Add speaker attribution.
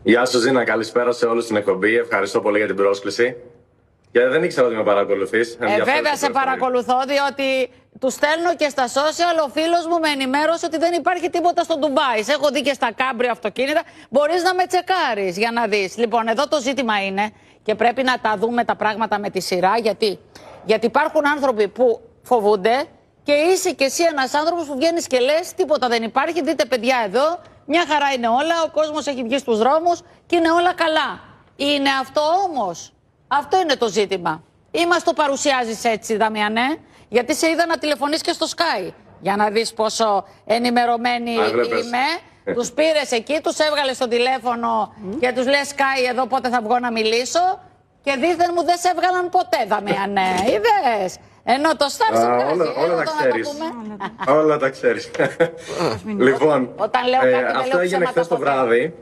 Speaker 1: Γεια σου Ζήνα, καλησπέρα σε όλους στην εκπομπή. Ευχαριστώ πολύ για την πρόσκληση. Και δεν ήξερα ότι με παρακολουθείς.
Speaker 2: Βέβαια σε παρακολουθώ, διότι του στέλνω και στα social. Ο φίλος μου με ενημέρωσε ότι δεν υπάρχει τίποτα στο Ντουμπάι. Σε έχω δει και στα κάμπριο αυτοκίνητα. Μπορείς να με τσεκάρεις για να δεις. Λοιπόν, εδώ το ζήτημα είναι και πρέπει να τα δούμε τα πράγματα με τη σειρά. Γιατί υπάρχουν άνθρωποι που φοβούνται και είσαι κι εσύ ένας άνθρωπος που βγαίνεις και λες τίποτα δεν υπάρχει. Δείτε παιδιά εδώ, μια χαρά είναι όλα. Ο κόσμος έχει βγει στους δρόμους και είναι όλα καλά. Είναι αυτό όμως? Αυτό είναι το ζήτημα. Ή μας το παρουσιάζεις έτσι, Δαμιανέ, γιατί σε είδα να τηλεφωνείς και στο Sky. Για να δεις πόσο ενημερωμένη είμαι. Τους πήρες εκεί, τους έβγαλες στο τηλέφωνο και τους λες Sky εδώ πότε θα βγω να μιλήσω. Και δίθεν μου δεν σε έβγαλαν ποτέ, Δαμιανέ. Είδες. Ενώ το Star σε βγάζει.
Speaker 1: Όλα τα ξέρεις. Όλα τα ξέρεις. Λοιπόν,
Speaker 2: όταν λέω κάτι,
Speaker 1: αυτό έγινε χθες το βράδυ.